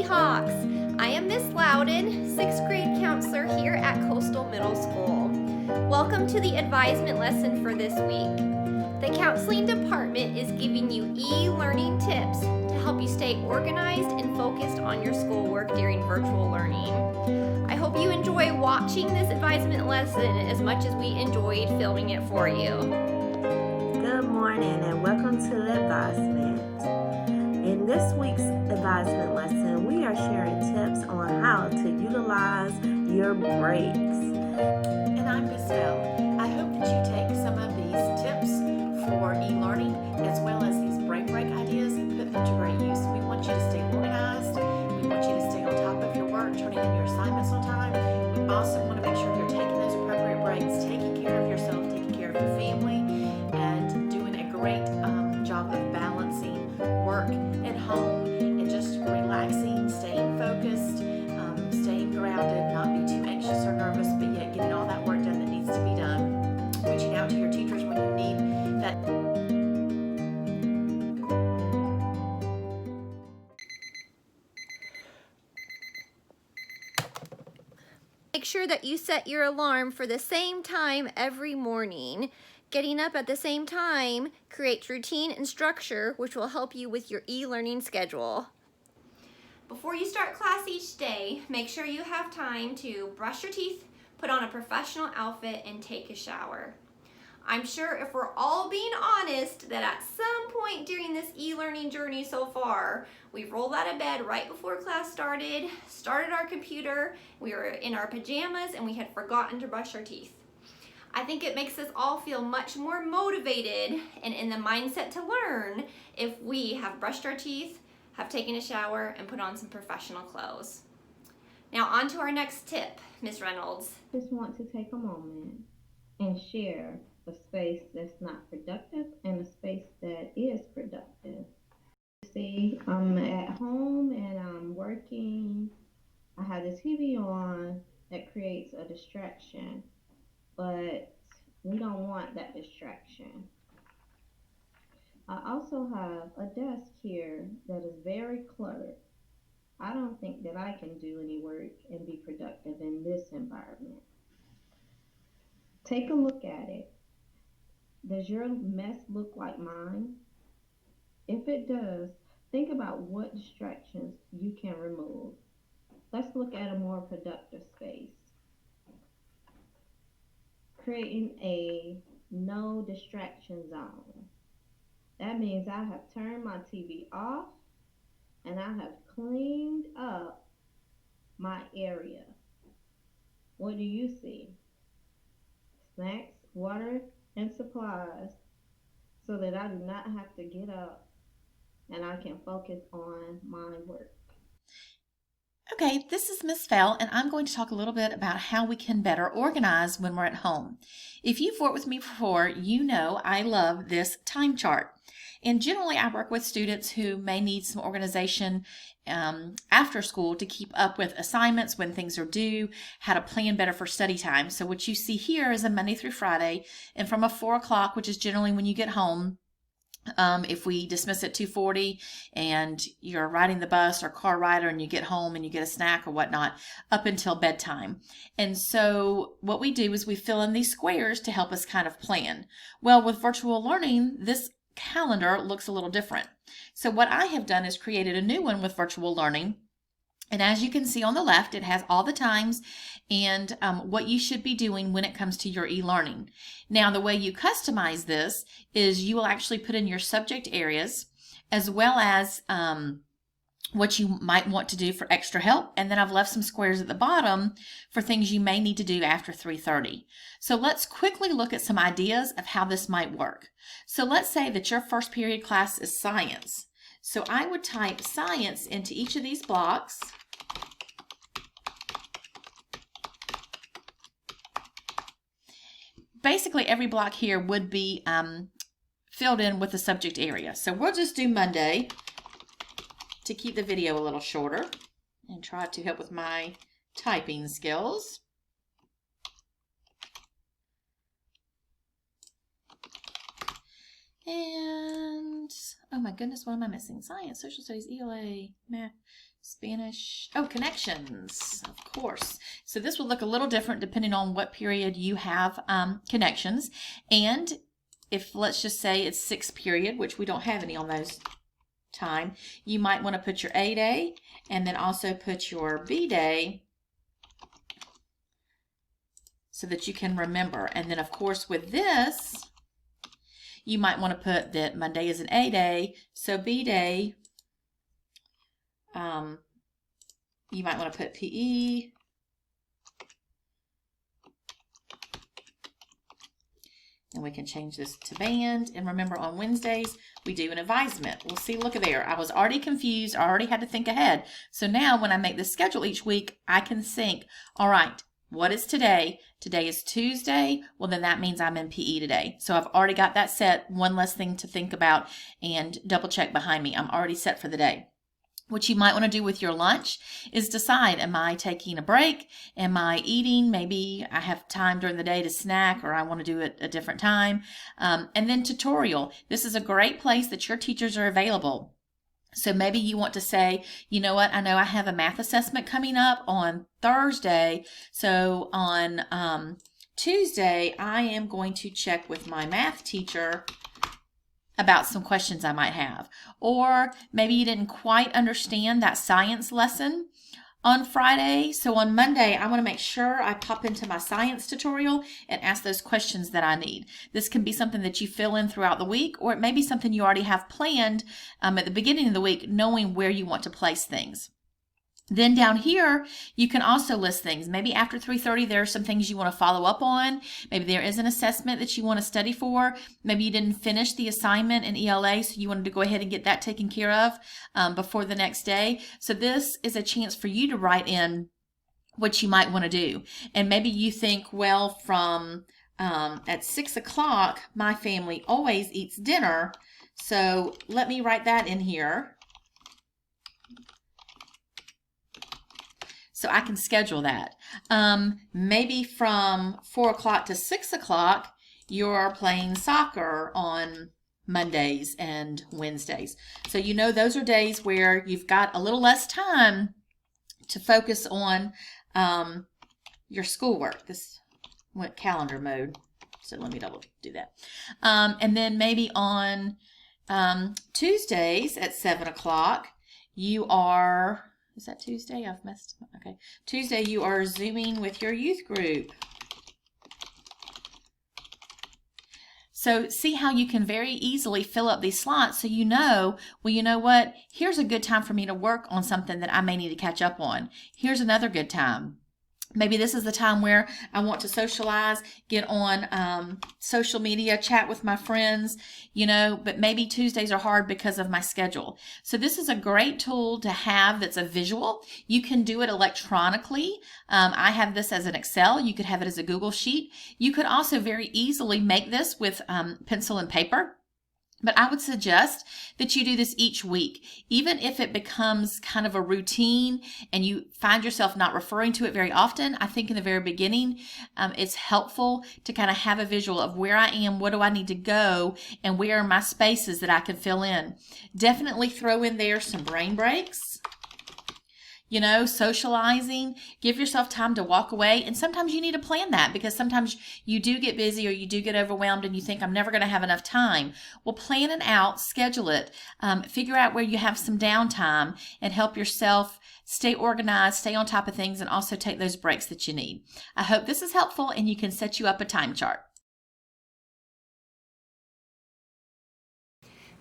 Seahawks! I am Miss Loudon, 6th grade counselor here at Coastal Middle School. Welcome to the advisement lesson for this week. The counseling department is giving you e-learning tips to help you stay organized and focused on your schoolwork during virtual learning. I hope you enjoy watching this advisement lesson as much as we enjoyed filming it for you. Good morning and welcome to the advisement. In this week's advisement lesson, we are sharing tips on how to utilize your breaks. And I'm Miss Bell. I hope that you take some of these tips for e-learning as well as these break ideas and put them to great use. We want you to stay organized. We want you to stay on top of your work, turning in your assignments on time. We also want to make sure you're taking those appropriate breaks, taking care of yourself, taking care of your family, and doing a great job of balancing work and home and just relaxing, staying focused, staying grounded, not be too anxious or nervous, but yet getting all that work done that needs to be done. Reaching out to your teachers when you need that. Make sure that you set your alarm for the same time every morning. Getting up at the same time creates routine and structure, which will help you with your e-learning schedule. Before you start class each day, make sure you have time to brush your teeth, put on a professional outfit, and take a shower. I'm sure if we're all being honest that at some point during this e-learning journey so far, we rolled out of bed right before class started our computer, we were in our pajamas, and we had forgotten to brush our teeth. I think it makes us all feel much more motivated and in the mindset to learn if we have brushed our teeth, have taken a shower, and put on some professional clothes. Now on to our next tip, Ms. Reynolds. Just want to take a moment and share a space that's not productive and a space that is productive. See, I'm at home and I'm working. I have the TV on that creates a distraction, but we don't want that distraction. I also have a desk here that is very cluttered. I don't think that I can do any work and be productive in this environment. Take a look at it. Does your mess look like mine? If it does, think about what distractions you can remove. Let's look at a more productive space. Creating a no distraction zone. That means I have turned my TV off and I have cleaned up my area. What do you see? Snacks, water, and supplies so that I do not have to get up and I can focus on my work. Okay, this is Miss Fell, and I'm going to talk a little bit about how we can better organize when we're at home. If you've worked with me before, you know I love this time chart. And generally, I work with students who may need some organization after school to keep up with assignments when things are due, how to plan better for study time. So what you see here is a Monday through Friday, and from 4 o'clock, which is generally when you get home, if we dismiss at 2:40 and you're riding the bus or car rider and you get home and you get a snack or whatnot, up until bedtime. And so what we do is we fill in these squares to help us kind of plan. Well, with virtual learning, this calendar looks a little different. So what I have done is created a new one with virtual learning. And as you can see on the left, it has all the times and what you should be doing when it comes to your e-learning. Now, the way you customize this is you will actually put in your subject areas as well as what you might want to do for extra help. And then I've left some squares at the bottom for things you may need to do after 3:30. So let's quickly look at some ideas of how this might work. So let's say that your first period class is science. So I would type science into each of these blocks. Basically, every block here would be filled in with the subject area. So we'll just do Monday to keep the video a little shorter and try to help with my typing skills. And, oh my goodness, what am I missing? Science, social studies, ELA, math, Spanish. Oh, connections, of course. So this will look a little different depending on what period you have connections. And if, let's just say it's 6th period, which we don't have any on those time, you might want to put your A day and then also put your B day so that you can remember. And then, of course, with this, you might want to put that Monday is an A day, so B day, you might want to put PE. And we can change this to band. And remember, on Wednesdays, we do an advisement. We'll see, look at there. I was already confused. I already had to think ahead. So now when I make the schedule each week, I can think, all right, what is today? Today is Tuesday. Well, then that means I'm in PE today. So I've already got that set. One less thing to think about and double check behind me. I'm already set for the day. What you might want to do with your lunch is decide, am I taking a break? Am I eating? Maybe I have time during the day to snack, or I want to do it a different time. And then tutorial. This is a great place that your teachers are available. So maybe you want to say, you know what, I know I have a math assessment coming up on Thursday. So on Tuesday, I am going to check with my math teacher about some questions I might have. Or maybe you didn't quite understand that science lesson on Friday. So on Monday, I want to make sure I pop into my science tutorial and ask those questions that I need. This can be something that you fill in throughout the week, or it may be something you already have planned at the beginning of the week, knowing where you want to place things. Then down here, you can also list things. Maybe after 3:30, there are some things you want to follow up on. Maybe there is an assessment that you want to study for. Maybe you didn't finish the assignment in ELA, so you wanted to go ahead and get that taken care of before the next day. So this is a chance for you to write in what you might want to do. And maybe you think, well, from at 6 o'clock, my family always eats dinner. So let me write that in here. So I can schedule that. Maybe from 4 o'clock to 6 o'clock, you're playing soccer on Mondays and Wednesdays. So you know those are days where you've got a little less time to focus on your schoolwork. This went calendar mode, so let me double do that. And then maybe on Tuesdays at 7 o'clock, you are... Is that Tuesday? I've messed up. Okay. Tuesday, you are Zooming with your youth group. So see how you can very easily fill up these slots so you know, well, you know what? Here's a good time for me to work on something that I may need to catch up on. Here's another good time. Maybe this is the time where I want to socialize, get on social media, chat with my friends, you know, but maybe Tuesdays are hard because of my schedule. So this is a great tool to have that's a visual. You can do it electronically. I have this as an Excel. You could have it as a Google Sheet. You could also very easily make this with pencil and paper. But I would suggest that you do this each week, even if it becomes kind of a routine and you find yourself not referring to it very often. I think in the very beginning, it's helpful to kind of have a visual of where I am, what do I need to go, and where are my spaces that I can fill in. Definitely throw in there some brain breaks. You know, socializing, give yourself time to walk away. And sometimes you need to plan that because sometimes you do get busy or you do get overwhelmed and you think, I'm never going to have enough time. Well, plan it out, schedule it, figure out where you have some downtime and help yourself stay organized, stay on top of things, and also take those breaks that you need. I hope this is helpful and you can set you up a time chart.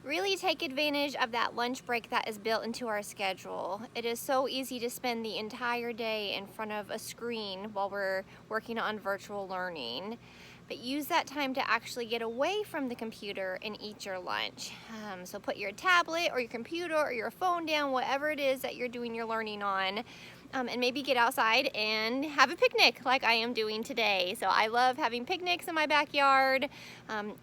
Really take advantage of that lunch break that is built into our schedule. It is so easy to spend the entire day in front of a screen while we're working on virtual learning. But use that time to actually get away from the computer and eat your lunch. So put your tablet or your computer or your phone down, whatever it is that you're doing your learning on. And maybe get outside and have a picnic like I am doing today. So I love having picnics in my backyard.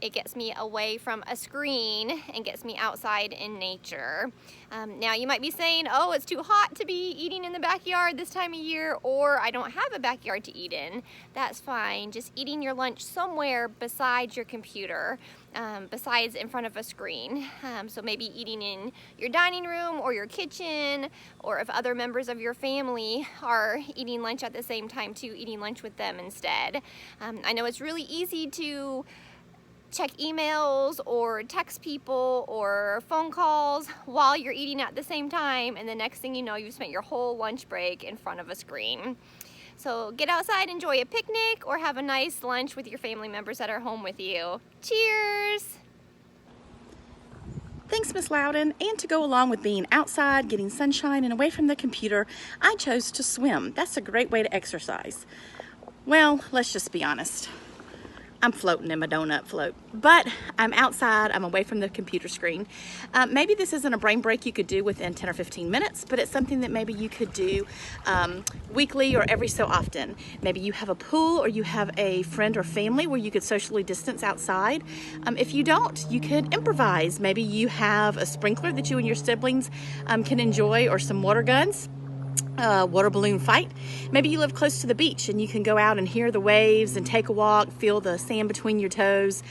It gets me away from a screen and gets me outside in nature. Now you might be saying, oh, it's too hot to be eating in the backyard this time of year, or I don't have a backyard to eat in. That's fine. Just eating your lunch somewhere besides your computer besides in front of a screen. So maybe eating in your dining room or your kitchen, or if other members of your family are eating lunch at the same time too, eating lunch with them instead. I know it's really easy to check emails or text people or phone calls while you're eating at the same time, and the next thing you know, you've spent your whole lunch break in front of a screen. So get outside, enjoy a picnic, or have a nice lunch with your family members that are home with you. Cheers! Thanks, Miss Loudon. And to go along with being outside, getting sunshine, and away from the computer, I chose to swim. That's a great way to exercise. Well, let's just be honest. I'm floating in my donut float, but I'm outside, I'm away from the computer screen. Maybe this isn't a brain break you could do within 10 or 15 minutes, but it's something that maybe you could do weekly or every so often. Maybe you have a pool, or you have a friend or family where you could socially distance outside. If you don't, you could improvise. Maybe you have a sprinkler that you and your siblings can enjoy, or some water guns. Water balloon fight. Maybe you live close to the beach and you can go out and hear the waves and take a walk, feel the sand between your toes.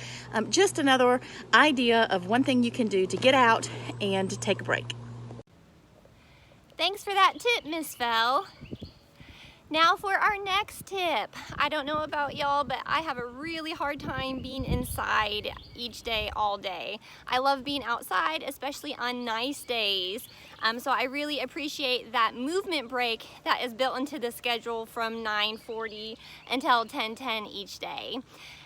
Just another idea of one thing you can do to get out and to take a break. Thanks for that tip, Miss Fell. Now for our next tip. I don't know about y'all, but I have a really hard time being inside each day, all day. I love being outside, especially on nice days. So I really appreciate that movement break that is built into the schedule from 9:40 until 10:10 each day.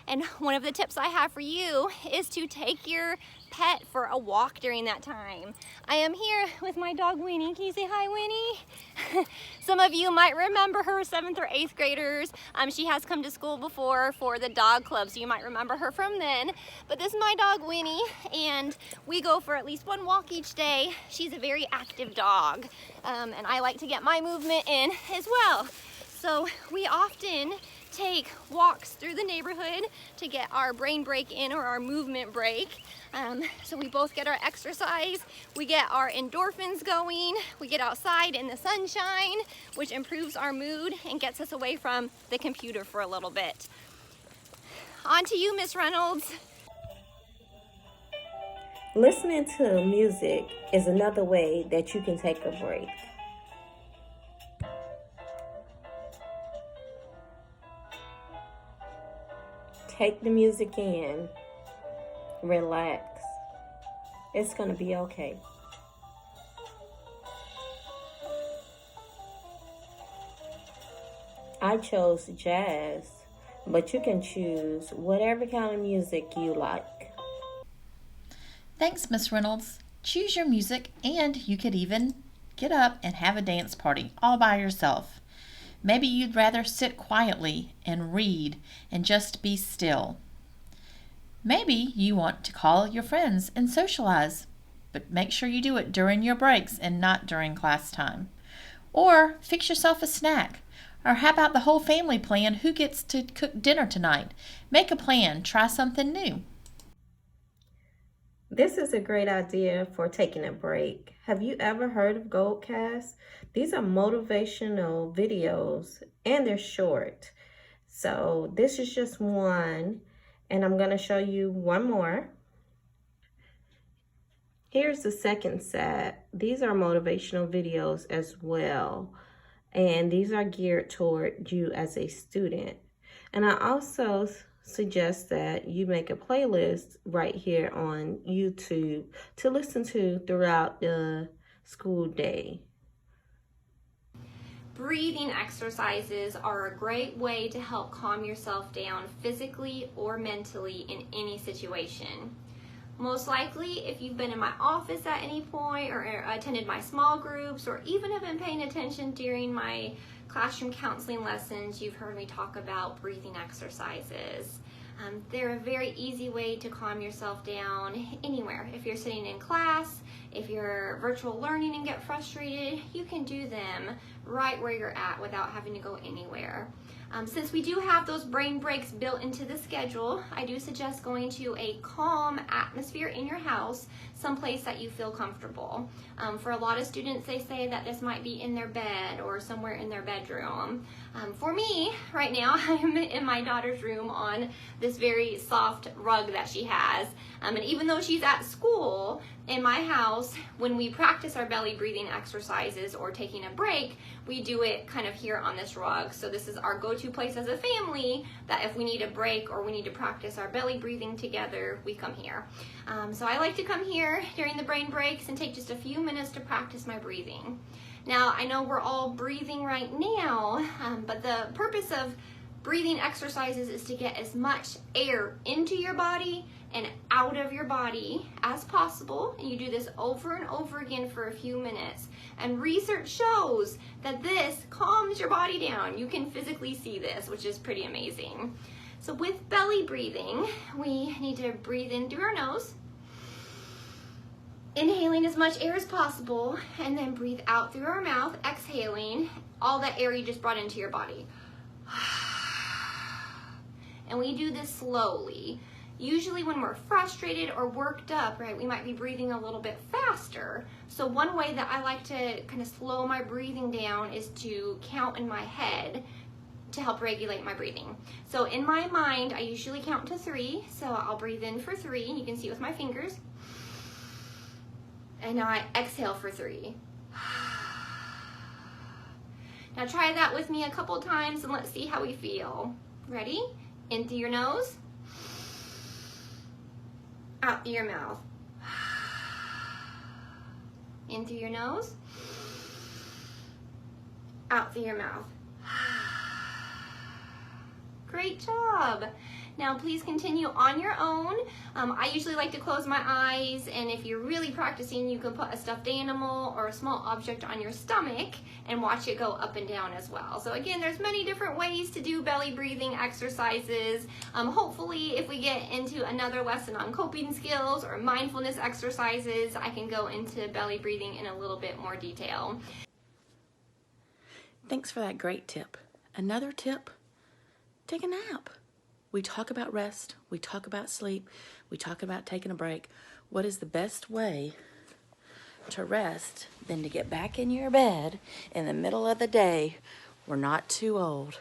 And one of the tips I have for you is to take your pet for a walk during that time. I am here with my dog Winnie. Can you say hi, Winnie? Some of you might remember her, 7th or 8th graders. She has come to school before for the dog club, so you might remember her from then. But this is my dog Winnie, and we go for at least one walk each day. She's a very active dog, and I like to get my movement in as well. So we often take walks through the neighborhood to get our brain break in, or our movement break. So we both get our exercise, we get our endorphins going, we get outside in the sunshine, which improves our mood and gets us away from the computer for a little bit. On to you, Miss Reynolds. Listening to music is another way that you can take a break. Take the music in, relax. It's going to be okay. I chose jazz, but you can choose whatever kind of music you like. Thanks, Miss Reynolds. Choose your music, and you could even get up and have a dance party all by yourself. Maybe you'd rather sit quietly and read and just be still. Maybe you want to call your friends and socialize, but make sure you do it during your breaks and not during class time. Or fix yourself a snack. Or how about the whole family plan who gets to cook dinner tonight? Make a plan, try something new. This is a great idea for taking a break. Have you ever heard of Goldcast? These are motivational videos, and they're short. So this is just one, and I'm going to show you one more. Here's the second set. These are motivational videos as well, and these are geared toward you as a student. And I also suggest that you make a playlist right here on YouTube to listen to throughout the school day. Breathing exercises are a great way to help calm yourself down physically or mentally in any situation. Most likely, if you've been in my office at any point, or attended my small groups, or even have been paying attention during my classroom counseling lessons, you've heard me talk about breathing exercises. They're a very easy way to calm yourself down anywhere. If you're sitting in class, if you're virtual learning and get frustrated, you can do them right where you're at without having to go anywhere. Since we do have those brain breaks built into the schedule, I do suggest going to a calm atmosphere in your house, someplace that you feel comfortable. For a lot of students, they say that this might be in their bed or somewhere in their bedroom. For me, right now, I'm in my daughter's room on this very soft rug that she has. And even though she's at school, in my house, when we practice our belly breathing exercises or taking a break, we do it kind of here on this rug. So this is our go-to place as a family, that if we need a break or we need to practice our belly breathing together, we come here. So I like to come here during the brain breaks and take just a few minutes to practice my breathing. Now, I know we're all breathing right now, but the purpose of breathing exercises is to get as much air into your body and out of your body as possible. And you do this over and over again for a few minutes. And research shows that this calms your body down. You can physically see this, which is pretty amazing. So with belly breathing, we need to breathe in through our nose, inhaling as much air as possible, and then breathe out through our mouth, exhaling all that air you just brought into your body. And we do this slowly. Usually when we're frustrated or worked up, right, we might be breathing a little bit faster. So one way that I like to kind of slow my breathing down is to count in my head to help regulate my breathing. So in my mind, I usually count to 3. So I'll breathe in for 3, and you can see with my fingers. And now I exhale for 3. Now try that with me a couple times and let's see how we feel. Ready? In through your nose, out through your mouth. In through your nose, out through your mouth. Great job. Now please continue on your own. I usually like to close my eyes, and if you're really practicing, you can put a stuffed animal or a small object on your stomach and watch it go up and down as well. So again, there's many different ways to do belly breathing exercises. Hopefully, if we get into another lesson on coping skills or mindfulness exercises, I can go into belly breathing in a little bit more detail. Thanks for that great tip. Another tip, take a nap. We talk about rest, we talk about sleep, we talk about taking a break. What is the best way to rest than to get back in your bed in the middle of the day? We're not too old.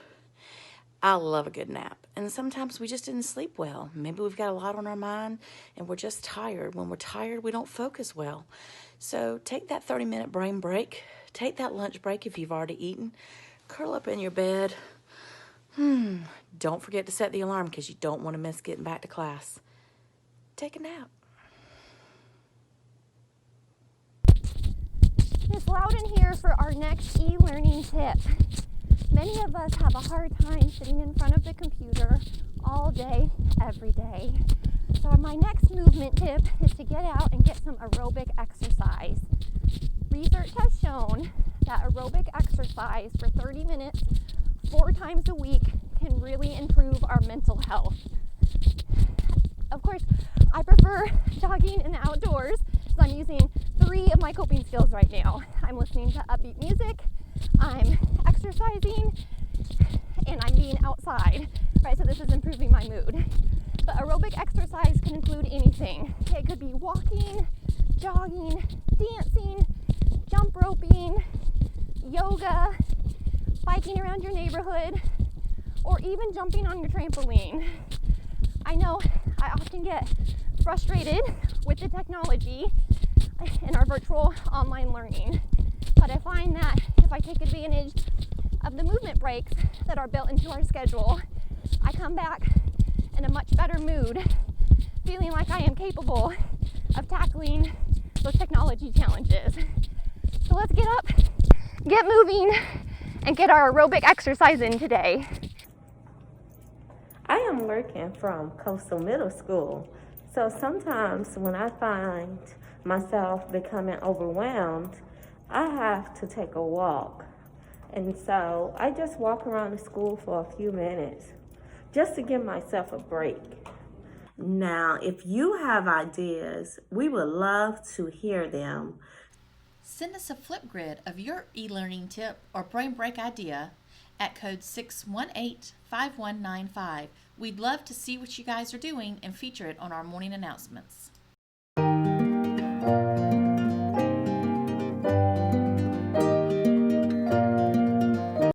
I love a good nap. And sometimes we just didn't sleep well. Maybe we've got a lot on our mind and we're just tired. When we're tired, we don't focus well. So take that 30-minute brain break. Take that lunch break if you've already eaten. Curl up in your bed. Don't forget to set the alarm because you don't want to miss getting back to class. Take a nap. It's loud in here for our next e-learning tip. Many of us have a hard time sitting in front of the computer all day, every day. So my next movement tip is to get out and get some aerobic exercise. Research has shown that aerobic exercise for 30 minutes 4 times a week can really improve our mental health. Of course, I prefer jogging in the outdoors, so I'm using 3 of my coping skills right now. I'm listening to upbeat music, I'm exercising, and I'm being outside, right? So this is improving my mood. But aerobic exercise can include anything. It could be walking, jogging, dancing, jump roping, yoga, biking around your neighborhood, or even jumping on your trampoline. I know I often get frustrated with the technology in our virtual online learning, but I find that if I take advantage of the movement breaks that are built into our schedule, I come back in a much better mood, feeling like I am capable of tackling those technology challenges. So let's get up, get moving, and get our aerobic exercise in today. I am working from Coastal Middle School, so sometimes when I find myself becoming overwhelmed, I have to take a walk. And so I just walk around the school for a few minutes just to give myself a break. Now, if you have ideas, we would love to hear them. Send us a Flipgrid of your e-learning tip or brain break idea at code 618-5195. We'd love to see what you guys are doing and feature it on our morning announcements.